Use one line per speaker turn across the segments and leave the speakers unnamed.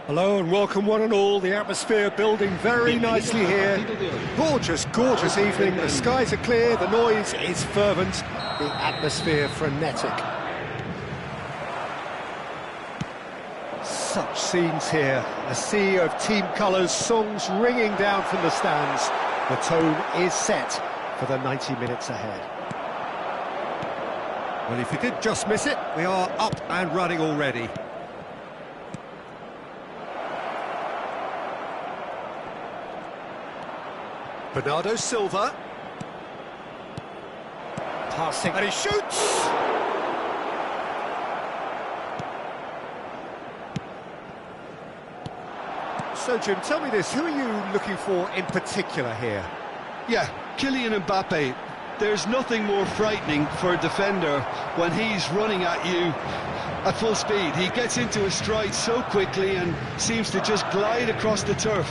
Hello and welcome one and all. The atmosphere building very nicely here. Gorgeous, gorgeous evening. The skies are clear, the noise is fervent, the atmosphere frenetic. Such scenes here. A sea of team colours, songs ringing down from the stands. The tone is set for the 90 minutes ahead. Well, if you did just miss it, we are up and running already. Bernardo Silva. Passing. And he shoots! So, Jim, tell me this. Who are you looking for in particular here?
Yeah, Kylian Mbappe. There's nothing more frightening for a defender when he's running at you at full speed. He gets into his stride so quickly and seems to just glide across the turf.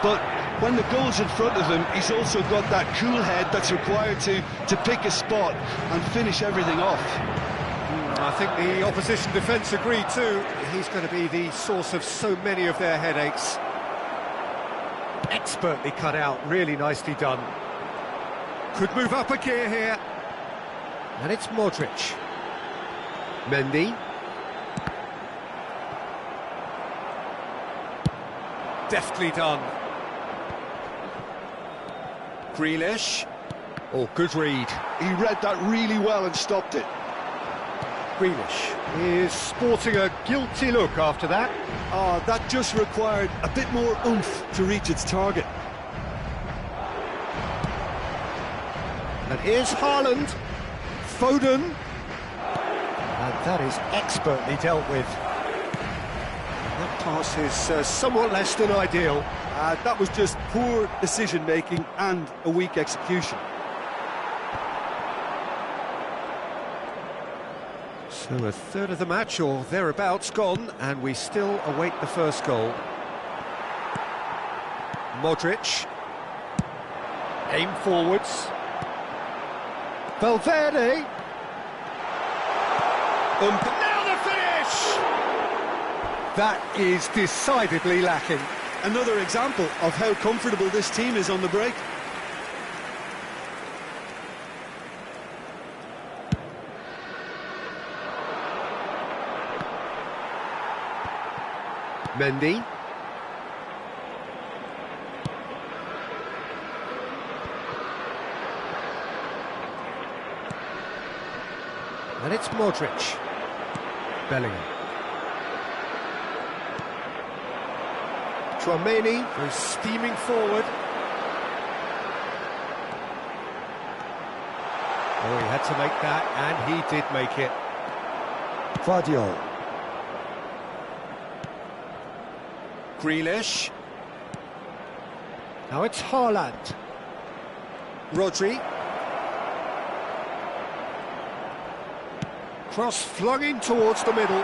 But when the goal's in front of him, he's also got that cool head that's required to pick a spot and finish everything off.
I think the opposition defence agreed too. He's going to be the source of so many of their headaches. Expertly cut out, really nicely done. Could move up a gear here. And it's Modric. Mendy. Deftly done. Grealish. Oh, good read.
He read that really well and stopped it.
Grealish is sporting a guilty look after that.
That just required a bit more oomph to reach its target.
And here's Haaland. Foden. And that is expertly dealt with. That pass is somewhat less than ideal.
That was just poor decision-making and a weak execution.
So a third of the match, or thereabouts, gone, and we still await the first goal. Modric. Aim forwards. Valverde. Now the finish! That is decidedly lacking.
Another example of how comfortable this team is on the break.
Mendy. And it's Modric. Bellingham. Tchouaméni, who's steaming forward. Oh, he had to make that, and he did make it. Vardiol. Grealish. Now it's Haaland. Rodri. Cross flung in towards the middle.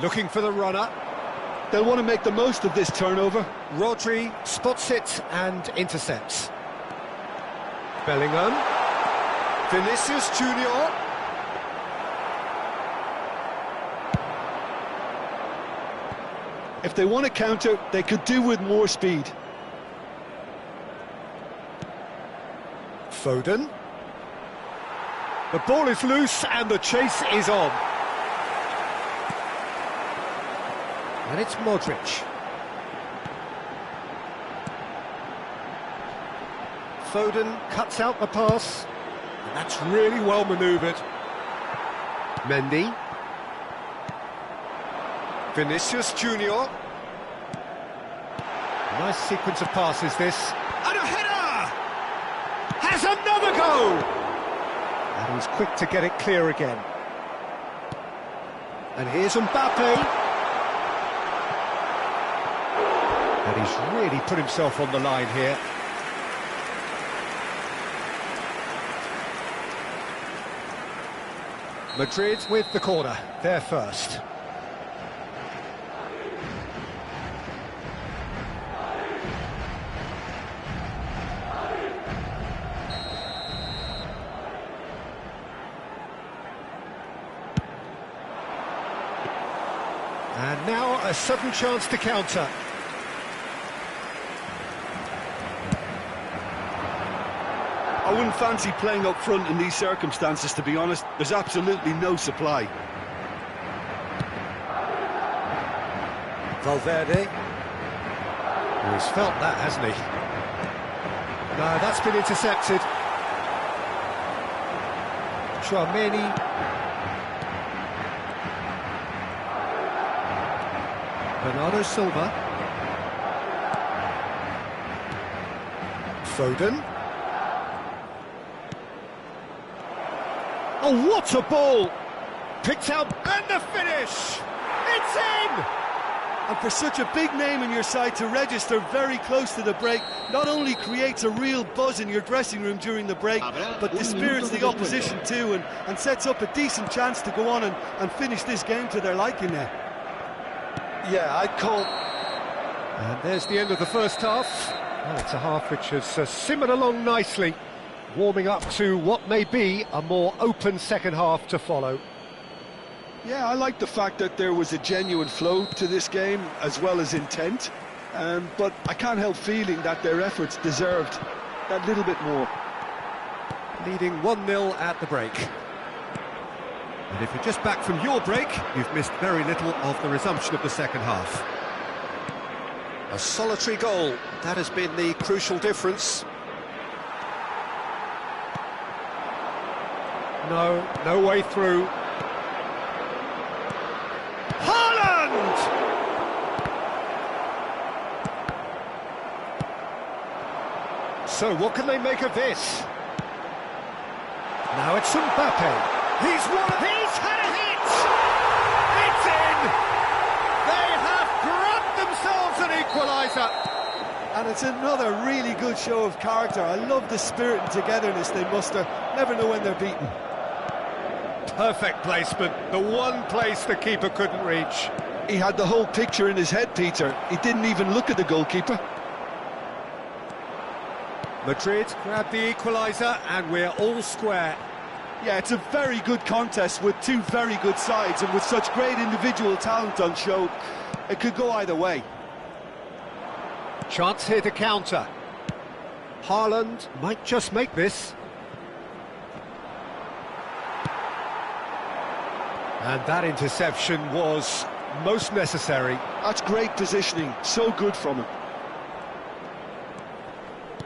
Looking for the runner.
They'll want to make the most of this turnover.
Rodri spots it and intercepts. Bellingham. Vinicius Junior.
If they want to counter, they could do with more speed.
Foden. The ball is loose and the chase is on. And it's Modric. Foden cuts out the pass, and that's really well manoeuvred. Mendy. Vinicius Junior. Nice sequence of passes this. And a header! Has another go! And he's quick to get it clear again. And here's Mbappe. And he's really put himself on the line here. Madrid with the corner, they're first. And now a sudden chance to counter.
I wouldn't fancy playing up front in these circumstances, to be honest. There's absolutely no supply.
Valverde. Oh, he's felt that, hasn't he? No, that's been intercepted. Tchouaméni. Bernardo Silva. Foden. Oh, what a ball! Picked out, and the finish! It's in!
And for such a big name in your side to register very close to the break, not only creates a real buzz in your dressing room during the break, but dispirits the opposition too, and sets up a decent chance to go on and finish this game to their liking there.
Yeah, I'd call... And there's the end of the first half. Well, it's a half which has simmered along nicely, warming up to what may be a more open second half to follow.
Yeah, I like the fact that there was a genuine flow to this game, as well as intent. But I can't help feeling that their efforts deserved that little bit more.
Leading 1-0 at the break. And if you're just back from your break, you've missed very little of the resumption of the second half. A solitary goal, that has been the crucial difference. No way through. Haaland! So what can they make of this? Now it's Mbappe. He's had a hit! It's in! They have grabbed themselves an equaliser!
And it's another really good show of character. I love the spirit and togetherness they muster. Never know when they're beaten.
Perfect placement, the one place the keeper couldn't reach.
He had the whole picture in his head, Peter. He didn't even look at the goalkeeper.
Madrid grabbed the equaliser and we're all square.
Yeah, it's a very good contest with two very good sides, and with such great individual talent on show, it could go either way.
Chance here to counter. Haaland might just make this. And that interception was most necessary.
That's great positioning, so good from him.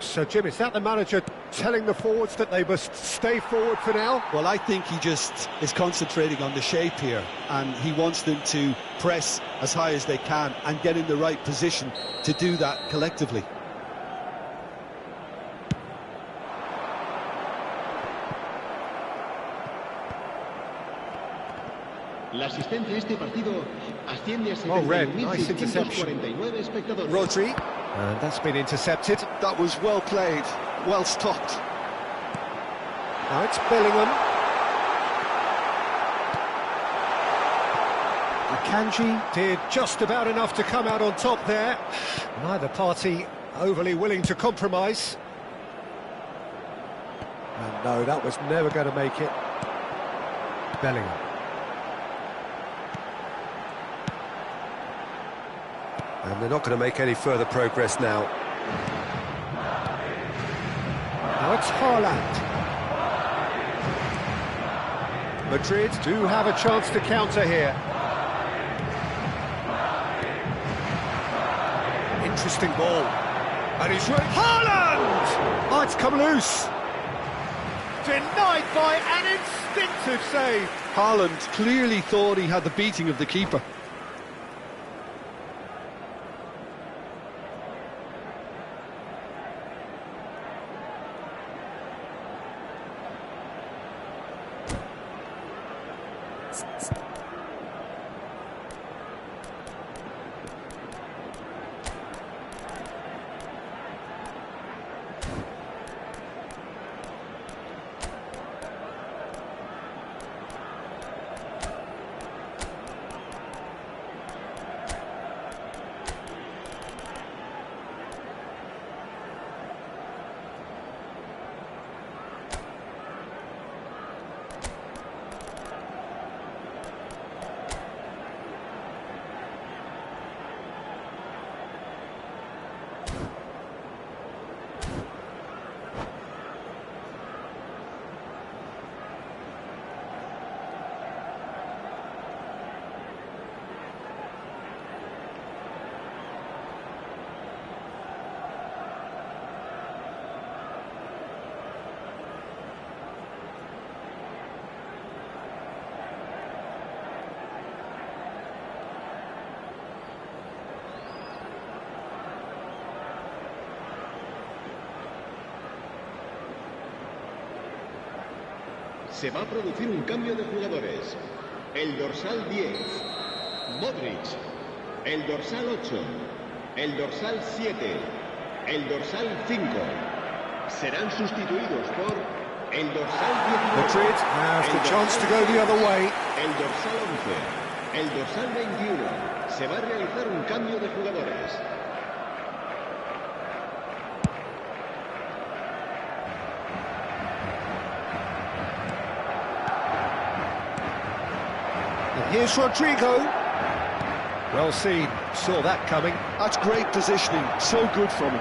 So, Jim, is that the manager telling the forwards that they must stay forward for now.
Well, I think he just is concentrating on the shape here, and he wants them to press as high as they can and get in the right position to do that collectively.
La asistencia a este partido asciende a
Oh, Red, nice interception.
71.649 espectadores.
Rodri, and that's been intercepted.
That was well played, well stopped.
Now it's Bellingham. Akanji did just about enough to come out on top there. Neither party overly willing to compromise. And no, that was never going to make it. Bellingham. And they're not going to make any further progress now. Now it's Haaland. Madrid do have a chance to counter here. Interesting ball. And he's right. Haaland! Oh, it's come loose. Denied by an instinctive save.
Haaland clearly thought he had the beating of the keeper.
Se va a producir un cambio de jugadores. El dorsal 10, Modric. El dorsal 8, el dorsal 7, el dorsal 5. Serán sustituidos por el dorsal 19.
Madrid has the chance to go the other way.
El dorsal 11, el dorsal 21. Se va a realizar un cambio de jugadores.
Here's Rodrigo. Well seen, saw that coming.
That's great positioning, so good from him.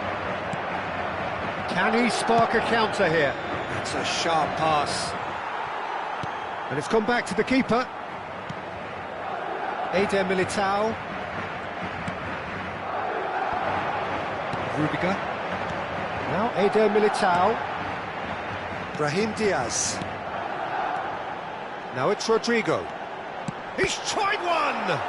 Can he spark a counter here? That's a sharp pass. And it's gone back to the keeper. Eder Militao. Rudiger. Now Eder Militao. Brahim Diaz. Now it's Rodrigo. He's tried one!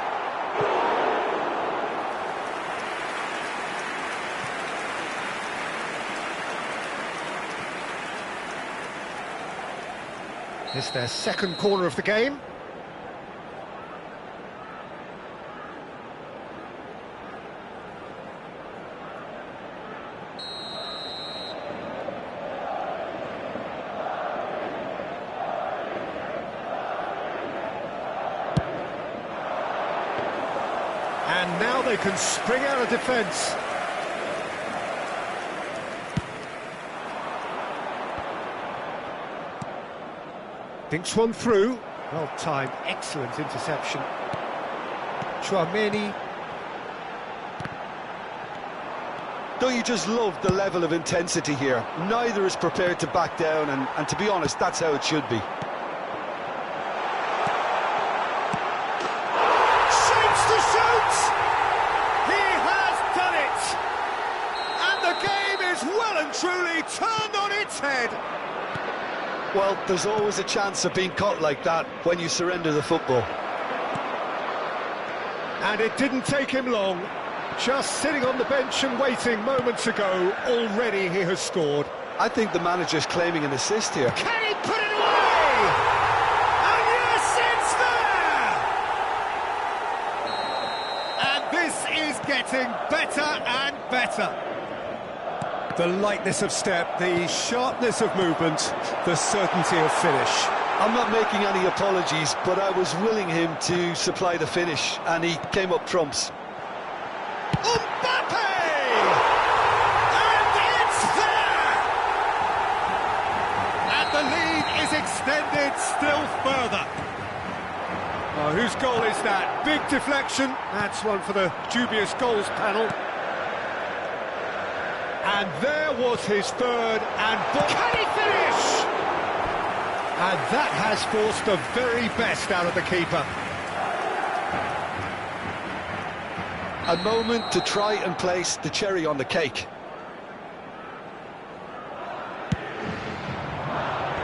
It's their second corner of the game. And now they can spring out of defence. Thinks one through. Well timed, excellent interception. Chouameni.
Don't you just love the level of intensity here? Neither is prepared to back down, and to be honest, that's how it should be.
Shapes to shoot! He has done it! And the game is well and truly turned on its its head.
Well, there's always a chance of being caught like that when you surrender the football.
And it didn't take him long. Just sitting on the bench and waiting moments ago, already he has scored.
I think the manager's claiming an assist here.
Can he put it away? And yes, it's there! And this is getting better and better. The lightness of step, the sharpness of movement, the certainty of finish.
I'm not making any apologies, but I was willing him to supply the finish, and he came up trumps.
Mbappe! And it's there! And the lead is extended still further. Oh, whose goal is that? Big deflection. That's one for the dubious goals panel. And there was his third, and can he finish? And that has forced the very best out of the keeper.
A moment to try and place the cherry on the cake.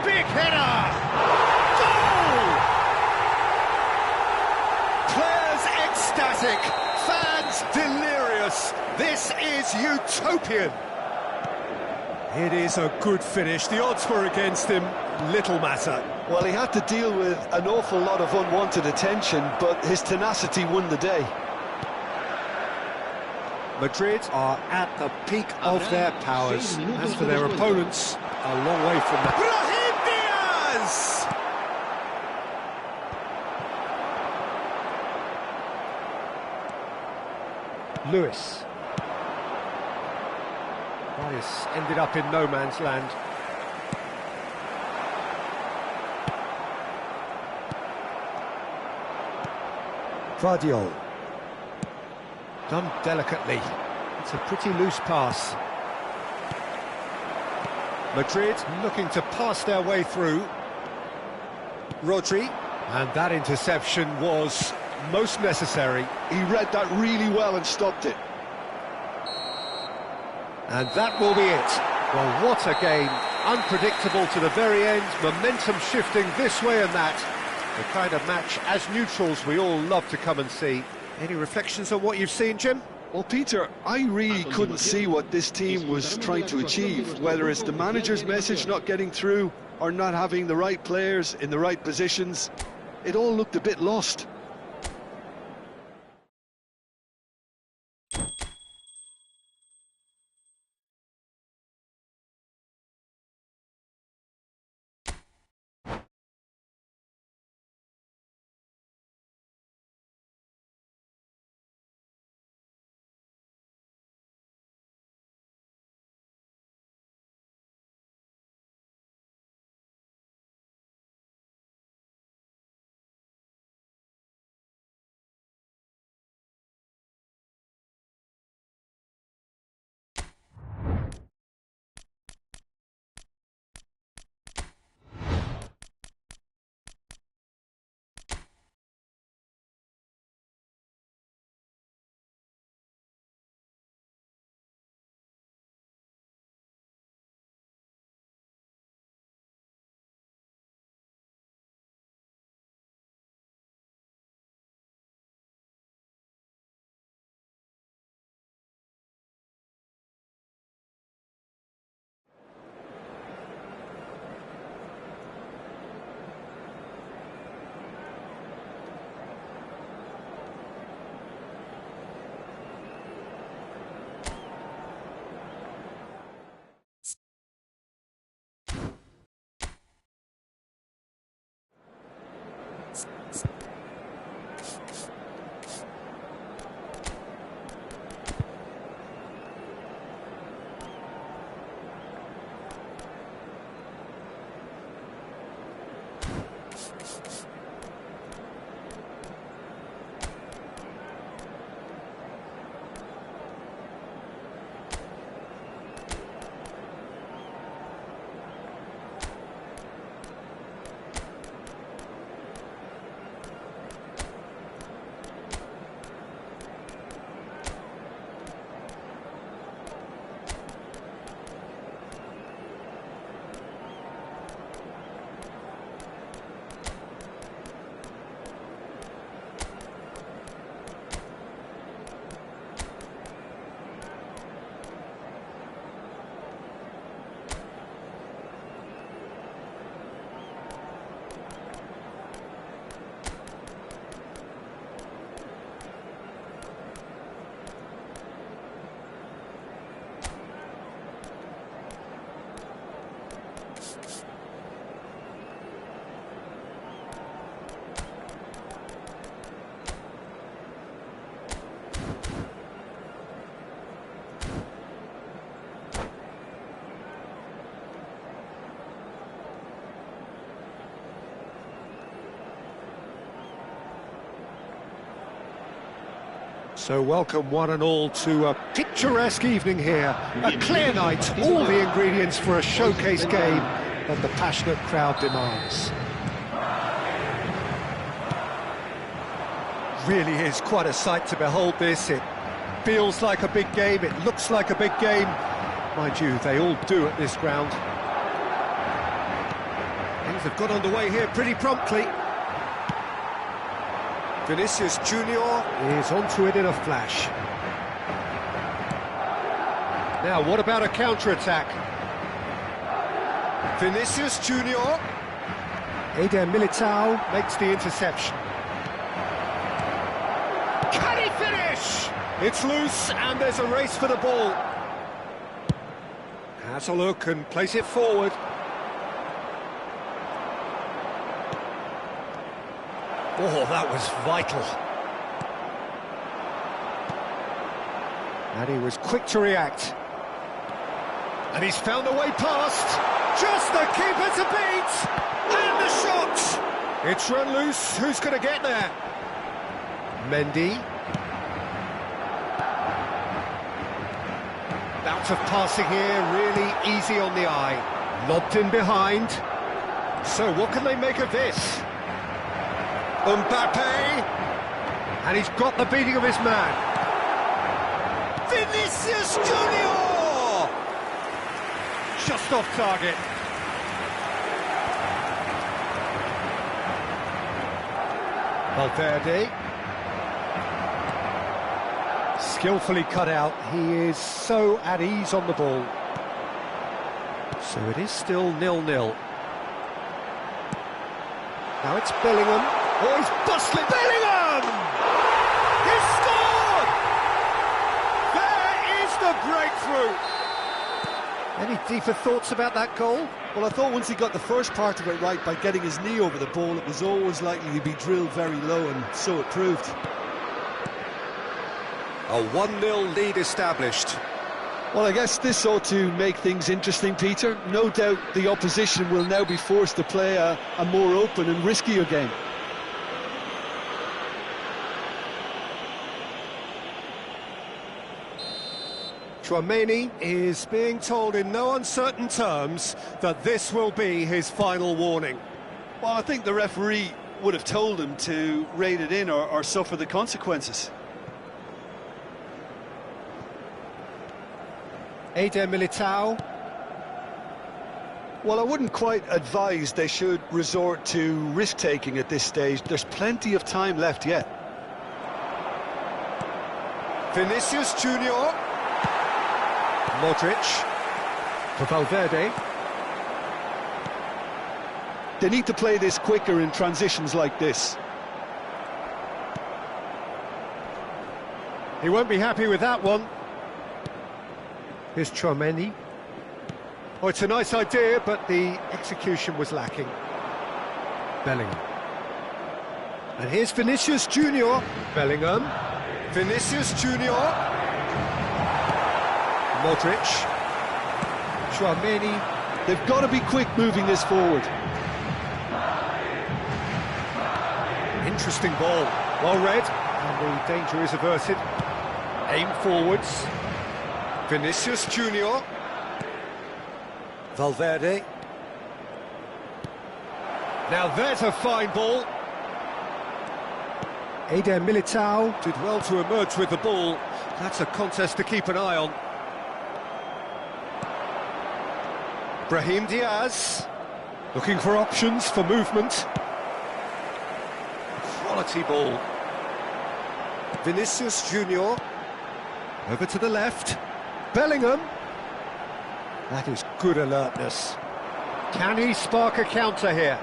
Big header! Goal! Players ecstatic, fans delirious. This is utopian. It is a good finish. The odds were against him. Little matter.
Well, he had to deal with an awful lot of unwanted attention, but his tenacity won the day.
Madrid are at the peak of their powers. As for their opponents, a long way from that. Brahim Diaz! Lewis. This ended up in no man's land. Vardiol. Done delicately. It's a pretty loose pass. Madrid looking to pass their way through. Rodri. And that interception was most necessary.
He read that really well and stopped it.
And that will be it. Well, what a game. Unpredictable to the very end. Momentum shifting this way and that. The kind of match, as neutrals, we all love to come and see. Any reflections on what you've seen, Jim?
Well, Peter, I really couldn't see what this team was trying to achieve, whether it's the manager's message not getting through or not having the right players in the right positions. It all looked a bit lost.
So welcome one and all to a picturesque evening here. A clear night, all the ingredients for a showcase game that the passionate crowd demands. Really is quite a sight to behold this. It feels like a big game, it looks like a big game. Mind you, they all do at this ground. Things have got underway here pretty promptly. Vinicius Junior is onto it in a flash. Now, what about a counter-attack? Vinicius Junior. Eder Militao makes the interception. Can he finish? It's loose and there's a race for the ball. Has a look and plays it forward. Oh, that was vital. And he was quick to react. And he's found a way past. Just the keeper to beat. And the shot. It's run loose. Who's going to get there? Mendy. Bout of passing here, really easy on the eye. Lobbed in behind. So what can they make of this? Mbappe, and he's got the beating of his man. Vinicius Junior! Just off target. Valverde. Skillfully cut out. He is so at ease on the ball. So it is still 0-0. Now it's Bellingham. Oh, he's bustling Bellingham! He's scored! There is the breakthrough! Any deeper thoughts about that goal?
Well, I thought once he got the first part of it right by getting his knee over the ball, it was always likely to be drilled very low, and so it proved.
A 1-0 lead established.
Well, I guess this ought to make things interesting, Peter. No doubt the opposition will now be forced to play a more open and riskier game.
Tchouaméni is being told in no uncertain terms that this will be his final warning.
Well, I think the referee would have told him to rein it in or suffer the consequences.
Eder Militao.
Well, I wouldn't quite advise they should resort to risk-taking at this stage. There's plenty of time left yet.
Vinicius Junior. Modric. For Valverde.
They need to play this quicker in transitions like this.
He won't be happy with that one. Here's Tchouaméni. Oh, it's a nice idea, but the execution was lacking. Bellingham. And here's Vinicius Junior. Bellingham. Vinicius Junior. Modric. Tchouaméni.
They've got to be quick moving this forward.
Interesting ball. Well read. And the danger is averted. Aim forwards. Vinicius Junior. Valverde. Now there's a fine ball. Eder Militao did well to emerge with the ball. That's a contest to keep an eye on. Brahim Diaz, looking for options for movement. Quality ball. Vinicius Junior, over to the left. Bellingham. That is good alertness. Can he spark a counter here?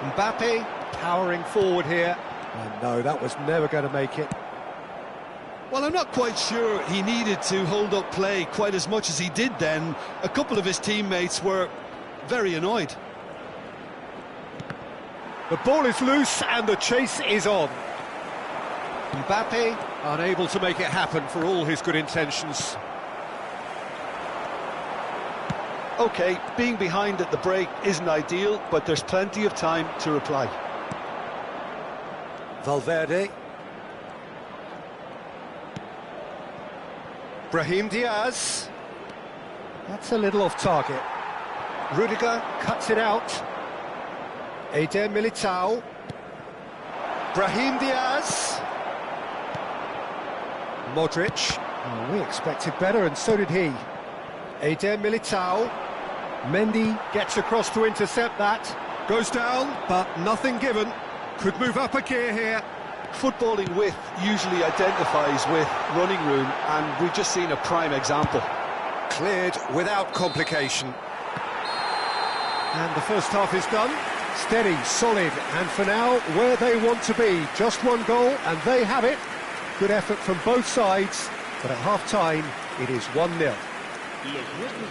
Mbappe powering forward here. Oh no, that was never going to make it.
Well, I'm not quite sure he needed to hold up play quite as much as he did then. A couple of his teammates were very annoyed.
The ball is loose and the chase is on. Mbappe unable to make it happen for all his good intentions.
OK, being behind at the break isn't ideal, but there's plenty of time to reply.
Valverde. Brahim Diaz. That's a little off target. Rudiger cuts it out. Eder Militao. Brahim Diaz. Modric. Oh, we expected better, and so did he. Eder Militao. Mendy gets across to intercept that. Goes down, but nothing given. Could move up a gear here.
Footballing width usually identifies with running room, and we've just seen a prime example.
Cleared without complication. And the first half is done. Steady, solid, and for now, where they want to be. Just one goal, and they have it. Good effort from both sides, but at half-time, it is 1-0.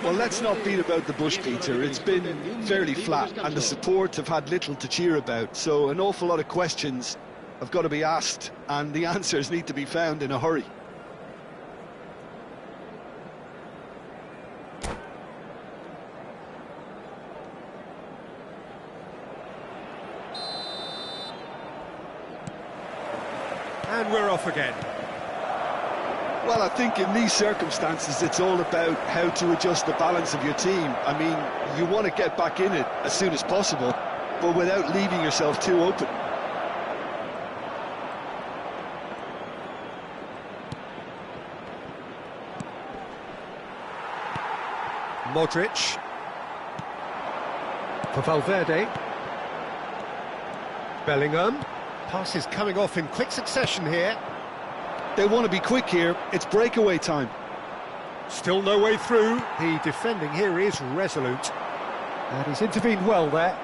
Well, let's not beat about the bush, Peter. It's been fairly flat, and the support have had little to cheer about, so an awful lot of questions have got to be asked, and the answers need to be found in a hurry.
And we're off again.
Well, I think in these circumstances, it's all about how to adjust the balance of your team. I mean, you want to get back in it as soon as possible, but without leaving yourself too open.
Modric. For Valverde. Bellingham. Pass is coming off in quick succession here.
They want to be quick here. It's breakaway time.
Still no way through. The defending here is resolute. And he's intervened well there.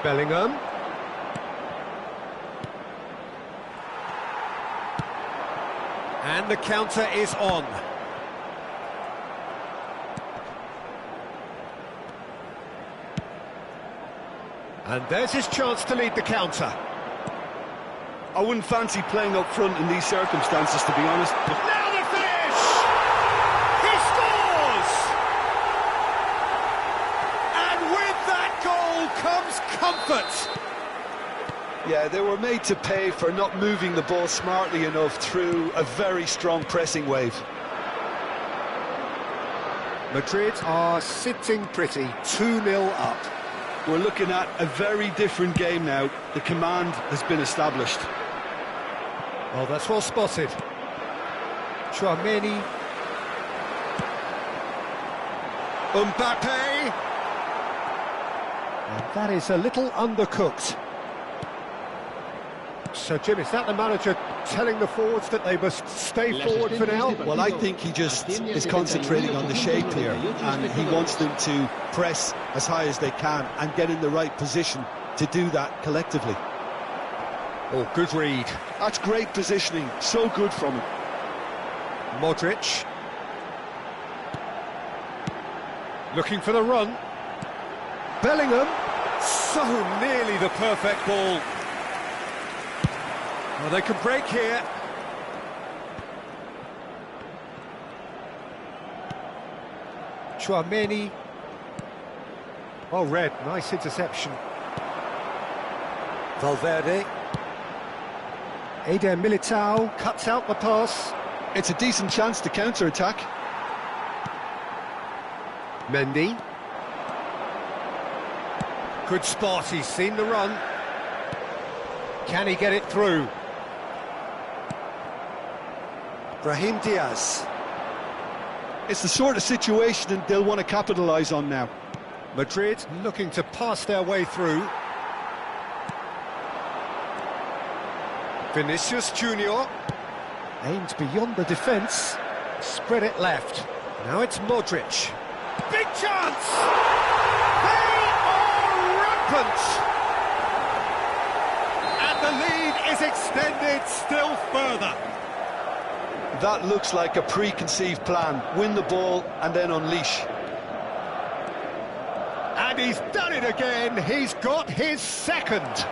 Bellingham. And the counter is on. And there's his chance to lead the counter.
I wouldn't fancy playing up front in these circumstances, to be honest.
Now the finish! He scores! And with that goal comes comfort.
Yeah, they were made to pay for not moving the ball smartly enough through a very strong pressing wave.
Madrid are sitting pretty, 2-0 up.
We're looking at a very different game now. The command has been established.
Well, that's well spotted. Chouameni. Mbappe. And that is a little undercooked. So, Jim, is that the manager telling the forwards that they must stay forward for now?
Well, I think he just is concentrating on the shape here, and he wants them to press as high as they can and get in the right position to do that collectively.
Oh, good read.
That's great positioning, so good from him.
Modric. Looking for the run. Bellingham. So nearly the perfect ball. Well, they can break here. Chouameni. Oh, red. Nice interception. Valverde. Eder Militao cuts out the pass.
It's a decent chance to counter-attack.
Mendy. Good spot, he's seen the run. Can he get it through? Brahim Diaz.
It's the sort of situation that they'll want to capitalise on now.
Madrid looking to pass their way through. Vinicius Junior aimed beyond the defence, spread it left. Now it's Modric. Big chance! They are rampant! And the lead is extended still further.
That looks like a preconceived plan. Win the ball and then unleash.
And he's done it again. He's got his second.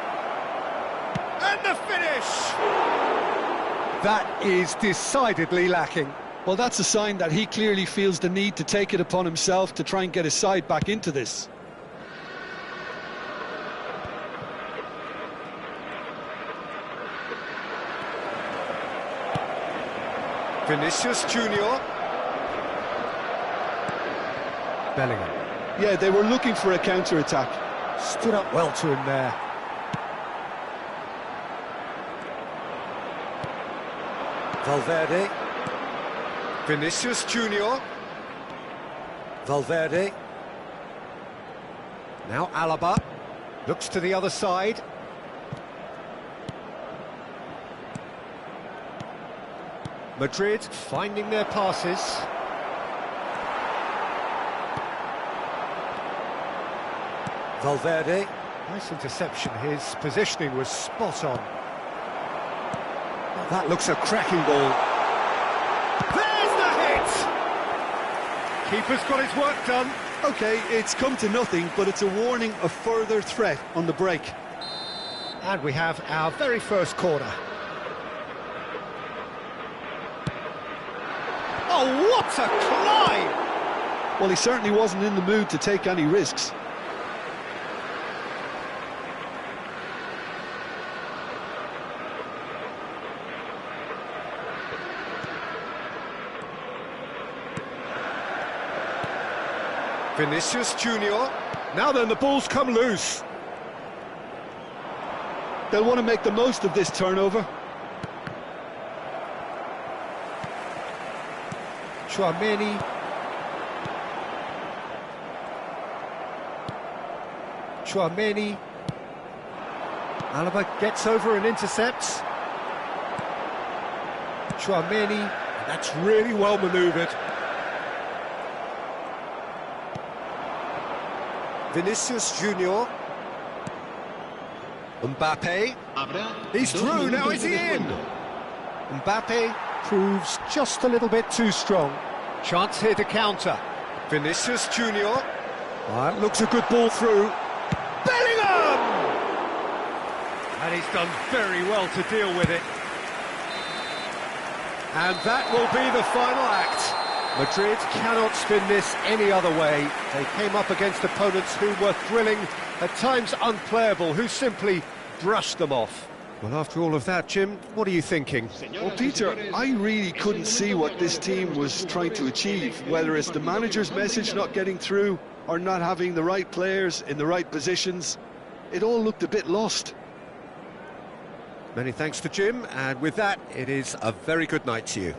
And the finish! That is decidedly lacking.
Well, that's a sign that he clearly feels the need to take it upon himself to try and get his side back into this.
Vinicius Junior. Bellingham.
Yeah, they were looking for a counter-attack.
Stood up well to him there. Valverde. Vinicius Junior. Valverde. Now Alaba. Looks to the other side. Madrid finding their passes. Valverde. Nice interception. His positioning was spot on. That looks a cracking ball. There's the hit! Keeper's got his work done.
OK, it's come to nothing, but it's a warning of further threat on the break.
And we have our very first corner. Oh, what a climb!
Well, he certainly wasn't in the mood to take any risks.
Vinicius Junior. Now then, the ball's come loose.
They'll want to make the most of this turnover.
Tchouaméni. Tchouaméni. Alaba gets over and intercepts. Tchouaméni. That's really well manoeuvred. Vinicius Junior. Mbappe. He's through, now is he in? Mbappe proves just a little bit too strong. Chance here to counter. Vinicius Junior. That looks a good ball through. Bellingham! And he's done very well to deal with it. And that will be the final act. Madrid cannot spin this any other way. They came up against opponents who were thrilling, at times unplayable, who simply brushed them off. Well, after all of that, Jim, what are you thinking?
Well, Peter, I really couldn't see what this team was trying to achieve, whether it's the manager's message not getting through or not having the right players in the right positions. It all looked a bit lost.
Many thanks to Jim, and with that, it is a very good night to you.